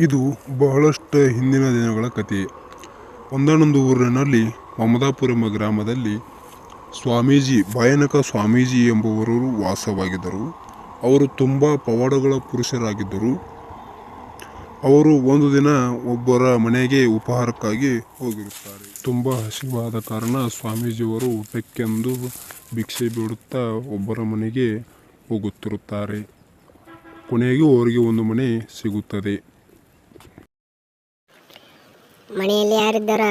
ಇದು ಬಹಳಷ್ಟು ಹಿಂದಿನ ದಿನಗಳ ಕಥೆ. ಒಂದಾನೊಂದು ಊರಿನಲ್ಲಿ ಮಮದಾಪುರ ಎಂಬ ಗ್ರಾಮದಲ್ಲಿ ಭಯಾನಕ ಸ್ವಾಮೀಜಿ ಎಂಬುವರು ವಾಸವಾಗಿದ್ದರು. ಅವರು ತುಂಬ ಪವಾಡಗಳ ಪುರುಷರಾಗಿದ್ದರು. ಅವರು ಒಂದು ದಿನ ಒಬ್ಬರ ಮನೆಗೆ ಉಪಹಾರಕ್ಕಾಗಿ ಹೋಗಿರುತ್ತಾರೆ. ತುಂಬ ಹಸಿವಾದ ಕಾರಣ ಸ್ವಾಮೀಜಿಯವರು ಊಟಕ್ಕೆಂದು ಭಿಕ್ಷೆ ಬೇಡುತ್ತಾ ಒಬ್ಬರ ಮನೆಗೆ ಹೋಗುತ್ತಿರುತ್ತಾರೆ. ಕೊನೆಗೂ ಅವರಿಗೆ ಒಂದು ಮನೆ ಸಿಗುತ್ತದೆ. ಮನೆಯಲ್ಲಿ ಯಾರಿದ್ದಾರ?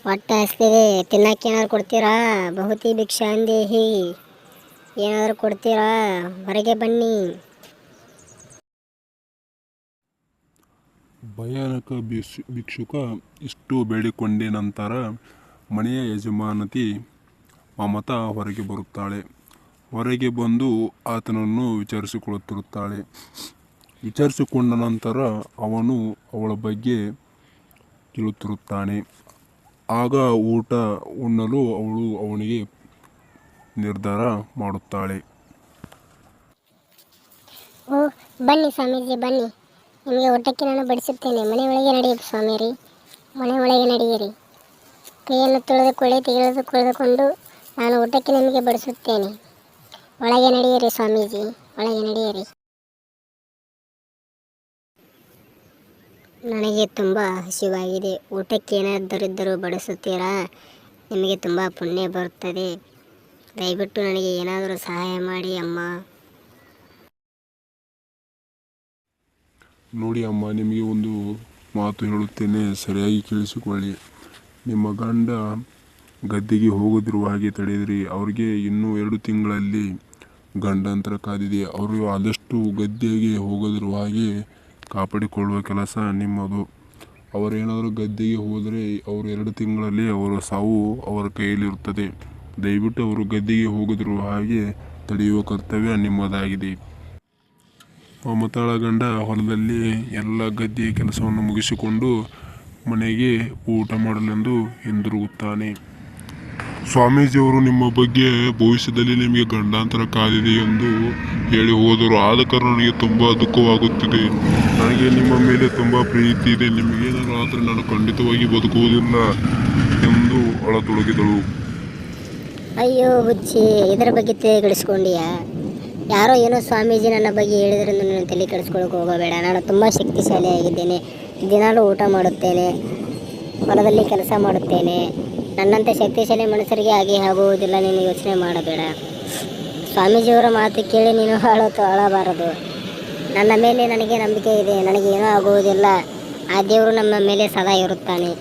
ಹೊಟ್ಟೆ ಹಸ್ತಿದೆ, ತಿನ್ನಕ್ಕೆ ಏನಾದ್ರು ಕೊಡ್ತೀರಾ? ಬಹುತಿ ಭಿಕ್ಷಾ ಅಂದೇಹಿ, ಏನಾದರೂ ಕೊಡ್ತೀರಾ? ಹೊರಗೆ ಬನ್ನಿ. ಭಯಾನಕ ಭಿಕ್ಷುಕ ಇಷ್ಟು ಬೇಡಿಕೊಂಡ ನಂತರ ಮನೆಯ ಯಜಮಾನತಿ ಮಮತಾ ಹೊರಗೆ ಬರುತ್ತಾಳೆ. ಹೊರಗೆ ಬಂದು ಆತನನ್ನು ವಿಚಾರಿಸಿಕೊಳ್ಳುತ್ತಿರುತ್ತಾಳೆ. ವಿಚಾರಿಸಿಕೊಂಡ ನಂತರ ಅವನು ಅವಳ ಬಗ್ಗೆ ಕೇಳುತ್ತಿರುತ್ತಾನೆ. ಆಗ ಊಟ ಉಣ್ಣಲು ಅವಳು ಅವನಿಗೆ ನಿರ್ಧಾರ ಮಾಡುತ್ತಾಳೆ. ಓ ಬನ್ನಿ ಸ್ವಾಮೀಜಿ, ಬನ್ನಿ, ನಿಮಗೆ ಊಟಕ್ಕೆ ನಾನು ಬಡಿಸುತ್ತೇನೆ. ಮನೆ ಒಳಗೆ ನಡೆಯಿರಿ ಸ್ವಾಮಿಯರಿ, ಮನೆ ಒಳಗೆ ನಡೆಯಿರಿ. ಕೈಯನ್ನು ತೆಗೆದುಕೊಂಡು ನಾನು ಊಟಕ್ಕೆ ನಿಮಗೆ ಬಡಿಸುತ್ತೇನೆ. ಒಳಗೆ ನಡೆಯಿರಿ ಸ್ವಾಮೀಜಿ, ಒಳಗೆ ನಡೆಯಿರಿ. ನನಗೆ ತುಂಬ ಹಸಿವಾಗಿದೆ. ಊಟಕ್ಕೆ ಏನಾದರಿದ್ದರೂ ಬಡಿಸುತ್ತೀರಾ? ನಿಮಗೆ ತುಂಬ ಪುಣ್ಯ ಬರುತ್ತದೆ. ದಯವಿಟ್ಟು ನನಗೆ ಏನಾದರೂ ಸಹಾಯ ಮಾಡಿ ಅಮ್ಮ. ನೋಡಿ ಅಮ್ಮ, ನಿಮಗೆ ಒಂದು ಮಾತು ಹೇಳುತ್ತೇನೆ, ಸರಿಯಾಗಿ ಕೇಳಿಸಿಕೊಳ್ಳಿ. ನಿಮ್ಮ ಗಂಡ ಗದ್ದೆಗೆ ಹೋಗದಿರುವ ಹಾಗೆ ತಡೆಯಿರಿ. ಅವ್ರಿಗೆ ಇನ್ನೂ 2 ತಿಂಗಳಲ್ಲಿ ಗಂಡಾಂತರ ಕಾದಿದೆ. ಅವರು ಆದಷ್ಟು ಗದ್ದೆಗೆ ಹೋಗದಿರುವ ಹಾಗೆ ಕಾಪಾಡಿಕೊಳ್ಳುವ ಕೆಲಸ ನಿಮ್ಮದು. ಅವರೇನಾದರೂ ಗದ್ದೆಗೆ ಹೋದರೆ ಅವರು 2 ತಿಂಗಳಲ್ಲಿ ಅವರ ಸಾವು ಅವರ ಕೈಯಲ್ಲಿರುತ್ತದೆ. ದಯವಿಟ್ಟು ಅವರು ಗದ್ದೆಗೆ ಹೋಗದಿರುವ ಹಾಗೆ ತಡೆಯುವ ಕರ್ತವ್ಯ ನಿಮ್ಮದಾಗಿದೆ. ಮಮತಾಳ ಗಂಡ ಹೊಲದಲ್ಲಿ ಎಲ್ಲ ಗದ್ದೆಯ ಕೆಲಸವನ್ನು ಮುಗಿಸಿಕೊಂಡು ಮನೆಗೆ ಊಟ ಮಾಡಲೆಂದು ಹಿಂದಿರುಗುತ್ತಾನೆ. ಸ್ವಾಮೀಜಿಯವರು ನಿಮ್ಮ ಬಗ್ಗೆ ಭವಿಷ್ಯದಲ್ಲಿ ನಿಮಗೆ ಗಂಡಾಂತರ ಕಾದಿದೆ ಎಂದು ಹೇಳಿ ಹೋದರು. ಆದ ಕಾರಣ ನನಗೆ ತುಂಬ ದುಃಖವಾಗುತ್ತಿದೆ. ನನಗೆ ನಿಮ್ಮ ಮೇಲೆ ತುಂಬ ಪ್ರೀತಿ ಇದೆ. ನಿಮಗೇನಾದರೂ ಆದರೆ ನಾನು ಖಂಡಿತವಾಗಿ ಬದುಕುವುದಿಲ್ಲ ಎಂದು ಅಳತೊಡಗಿದಳು. ಅಯ್ಯೋ ಹುಚ್ಚಿ, ಇದರ ಬಗ್ಗೆ ತೆಗೆದುಕೊಂಡಿಯಾ? ಯಾರೋ ಏನೋ ಸ್ವಾಮೀಜಿ ನನ್ನ ಬಗ್ಗೆ ಹೇಳಿದ್ರಿಂದ ನಾನು ತಲೆ ಕೆಡಿಸ್ಕೊಳ್ಳೋಕೆ ಹೋಗಬೇಡ. ನಾನು ತುಂಬ ಶಕ್ತಿಶಾಲಿಯಾಗಿದ್ದೇನೆ. ದಿನಾಲೂ ಊಟ ಮಾಡುತ್ತೇನೆ, ಹೊಲದಲ್ಲಿ ಕೆಲಸ ಮಾಡುತ್ತೇನೆ. ನನ್ನಂತೆ ಶಕ್ತಿಶಾಲಿ ಮನುಷ್ಯರಿಗೆ ಹಾಗೆ ಆಗುವುದಿಲ್ಲ. ನೀನು ಯೋಚನೆ ಮಾಡಬೇಡ. ಸ್ವಾಮೀಜಿಯವರ ಮಾತು ಕೇಳಿ ನೀನು ಅಳಬಾರದು. ನನ್ನ ಮೇಲೆ ನನಗೆ ನಂಬಿಕೆ ಇದೆ. ನನಗೇನೂ ಆಗುವುದಿಲ್ಲ. ಆ ದೇವರು ನಮ್ಮ ಮೇಲೆ ಸದಾ ಇರುತ್ತಾನೆ.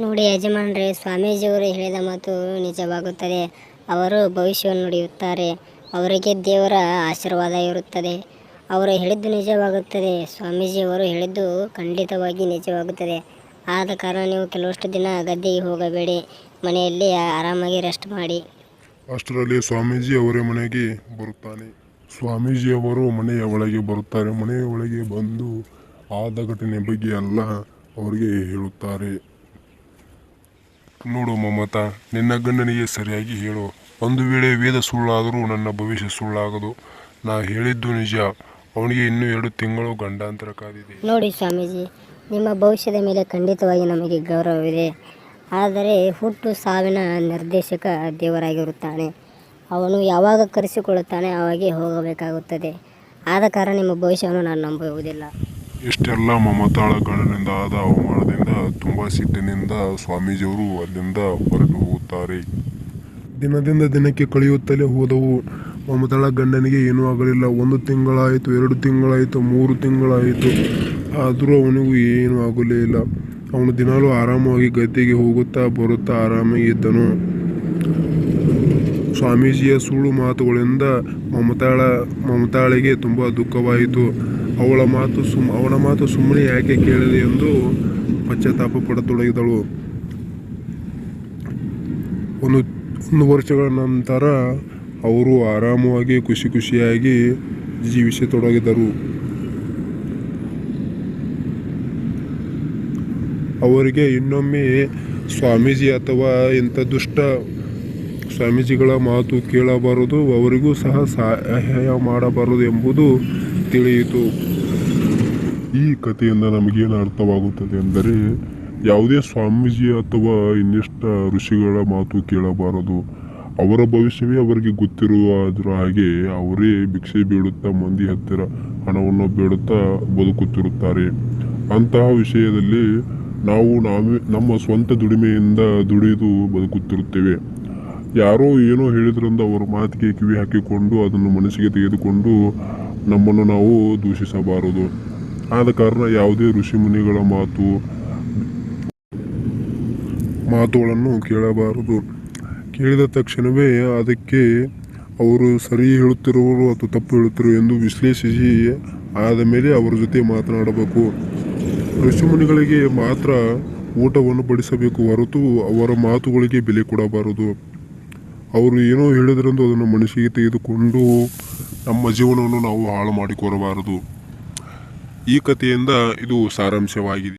ನೋಡಿ ಯಜಮಾನ್ರೆ, ಸ್ವಾಮೀಜಿಯವರು ಹೇಳಿದ ಮಾತು ನಿಜವಾಗುತ್ತದೆ. ಅವರು ಭವಿಷ್ಯವನ್ನು ನುಡಿಯುತ್ತಾರೆ. ಅವರಿಗೆ ದೇವರ ಆಶೀರ್ವಾದ ಇರುತ್ತದೆ. ಅವರು ಹೇಳಿದ್ದು ನಿಜವಾಗುತ್ತದೆ. ಸ್ವಾಮೀಜಿಯವರು ಹೇಳಿದ್ದು ಖಂಡಿತವಾಗಿ ನಿಜವಾಗುತ್ತದೆ. ಆದ ಕಾರಣ ನೀವು ಕೆಲವಷ್ಟು ದಿನ ಗದ್ದೆಗೆ ಹೋಗಬೇಡಿ, ಮನೆಯಲ್ಲಿ ಆರಾಮಾಗಿ ರೆಸ್ಟ್ ಮಾಡಿ. ಅಷ್ಟರಲ್ಲಿ ಸ್ವಾಮೀಜಿ ಅವರ ಮನೆಗೆ ಬರುತ್ತಾನೆ. ಸ್ವಾಮೀಜಿಯವರು ಮನೆಯ ಒಳಗೆ ಬರುತ್ತಾರೆ. ಮನೆಯ ಒಳಗೆ ಬಂದು ಆದ ಘಟನೆ ಬಗ್ಗೆ ಎಲ್ಲ ಅವರಿಗೆ ಹೇಳುತ್ತಾರೆ. ನೋಡು ಮಮತಾ, ನಿನ್ನ ಗಂಡನಿಗೆ ಸರಿಯಾಗಿ ಹೇಳು. ಒಂದು ವೇಳೆ ವೇದ ಸುಳ್ಳಾದರೂ ನನ್ನ ಭವಿಷ್ಯ ಸುಳ್ಳಾಗದು. ನಾ ಹೇಳಿದ್ದು ನಿಜ. ಅವನಿಗೆ ಇನ್ನೂ 2 ತಿಂಗಳು ಗಂಡಾಂತರ ಕಾದಿದೆ. ನೋಡಿ ಸ್ವಾಮೀಜಿ, ನಿಮ್ಮ ಭವಿಷ್ಯದ ಮೇಲೆ ಖಂಡಿತವಾಗಿ ನಮಗೆ ಗೌರವವಿದೆ. ಆದರೆ ಹುಟ್ಟು ಸಾವಿನ ನಿರ್ದೇಶಕ ದೇವರಾಗಿರುತ್ತಾನೆ. ಅವನು ಯಾವಾಗ ಕರೆಸಿಕೊಳ್ಳುತ್ತಾನೆ ಆವಾಗೇ ಹೋಗಬೇಕಾಗುತ್ತದೆ. ಆದ ಕಾರಣ ನಿಮ್ಮ ಭವಿಷ್ಯವನ್ನು ನಾನು ನಂಬುವುದಿಲ್ಲ. ಇಷ್ಟೆಲ್ಲ ಮಮತಾಳ ಗಂಡನಿಂದ ಆದ ಅವಮಾನದಿಂದ ತುಂಬ ಸಿಟ್ಟಿನಿಂದ ಸ್ವಾಮೀಜಿಯವರು ಅಲ್ಲಿಂದ ಹೊರಟು ಹೋಗುತ್ತಾರೆ. ದಿನದಿಂದ ದಿನಕ್ಕೆ ಕಳೆಯುತ್ತಲೇ ಹೋದವು. ಮಮತಾಳ ಗಂಡನಿಗೆ ಏನೂ ಆಗಲಿಲ್ಲ. 1 ತಿಂಗಳಾಯಿತು, 2 ತಿಂಗಳಾಯಿತು, 3 ತಿಂಗಳಾಯಿತು. ಆದರೂ ಅವನಿಗೂ ಏನೂ ಆಗಲೇ ಇಲ್ಲ. ಅವನು ದಿನಾಲೂ ಆರಾಮವಾಗಿ ಗದ್ದೆಗೆ ಹೋಗುತ್ತಾ ಬರುತ್ತಾ ಆರಾಮಾಗಿ ಇದ್ದನು. ಸ್ವಾಮೀಜಿಯ ಸುಳ್ಳು ಮಾತುಗಳಿಂದ ಮಮತಾಳಿಗೆ ತುಂಬ ದುಃಖವಾಯಿತು. ಅವಳ ಮಾತು ಸುಮ್ಮನೆ ಯಾಕೆ ಕೇಳಿದೆ ಎಂದು ಪಶ್ಚಾತ್ತಾಪ ಪಡತೊಡಗಿದಳು. 1 ವರ್ಷಗಳ ನಂತರ ಅವರು ಆರಾಮವಾಗಿ ಖುಷಿಯಾಗಿ ಜೀವಿಸತೊಡಗಿದರು. ಅವರಿಗೆ ಇನ್ನೊಮ್ಮೆ ಸ್ವಾಮೀಜಿ ಅಥವಾ ಇಂಥ ದುಷ್ಟ ಸ್ವಾಮೀಜಿಗಳ ಮಾತು ಕೇಳಬಾರದು, ಅವರಿಗೂ ಸಹ ಸಹಾಯ ಮಾಡಬಾರದು ಎಂಬುದು ತಿಳಿಯಿತು. ಈ ಕಥೆಯಿಂದ ನಮಗೇನು ಅರ್ಥವಾಗುತ್ತದೆ ಎಂದರೆ, ಯಾವುದೇ ಸ್ವಾಮೀಜಿ ಅಥವಾ ಇನ್ನಿಷ್ಟ ಋಷಿಗಳ ಮಾತು ಕೇಳಬಾರದು. ಅವರ ಭವಿಷ್ಯವೇ ಅವರಿಗೆ ಗೊತ್ತಿರುವುದರ ಹಾಗೆ ಅವರೇ ಭಿಕ್ಷೆ ಬೇಡುತ್ತಾ ಮಂದಿ ಹತ್ತಿರ ಹಣವನ್ನು ಬೇಡುತ್ತಾ ಬದುಕುತ್ತಿರುತ್ತಾರೆ. ಅಂತಹ ವಿಷಯದಲ್ಲಿ ನಾವು ನಮ್ಮ ಸ್ವಂತ ದುಡಿಮೆಯಿಂದ ದುಡಿದು ಬದುಕುತ್ತಿರುತ್ತೇವೆ. ಯಾರೋ ಏನೋ ಹೇಳಿದ್ರಿಂದ ಅವರ ಮಾತಿಗೆ ಕಿವಿ ಹಾಕಿಕೊಂಡು ಅದನ್ನು ಮನಸ್ಸಿಗೆ ತೆಗೆದುಕೊಂಡು ನಮ್ಮನ್ನು ನಾವು ದೂಷಿಸಬಾರದು. ಆದ ಕಾರಣ ಯಾವುದೇ ಋಷಿ ಮುನಿಗಳ ಮಾತುಗಳನ್ನು ಕೇಳಬಾರದು. ಕೇಳಿದ ತಕ್ಷಣವೇ ಅದಕ್ಕೆ ಅವರು ಸರಿ ಹೇಳುತ್ತಿರುವರು ಅಥವಾ ತಪ್ಪು ಹೇಳುತ್ತಿರುವರು ಎಂದು ವಿಶ್ಲೇಷಿಸಿ ಆದ ಮೇಲೆ ಅವರ ಜೊತೆ ಮಾತನಾಡಬೇಕು. ಋಷಿಮುನಿಗಳಿಗೆ ಮಾತ್ರ ಊಟವನ್ನು ಬಡಿಸಬೇಕು ಹೊರತು ಅವರ ಮಾತುಗಳಿಗೆ ಬೆಲೆ ಕೊಡಬಾರದು. ಅವರು ಏನೋ ಹೇಳಿದ್ರೆಂದು ಅದನ್ನು ಮನಸ್ಸಿಗೆ ತೆಗೆದುಕೊಂಡು ನಮ್ಮ ಜೀವನವನ್ನು ನಾವು ಹಾಳು ಮಾಡಿಕೊಳ್ಳಬಾರದು. ಈ ಕಥೆಯಿಂದ ಇದು ಸಾರಾಂಶವಾಗಿದೆ.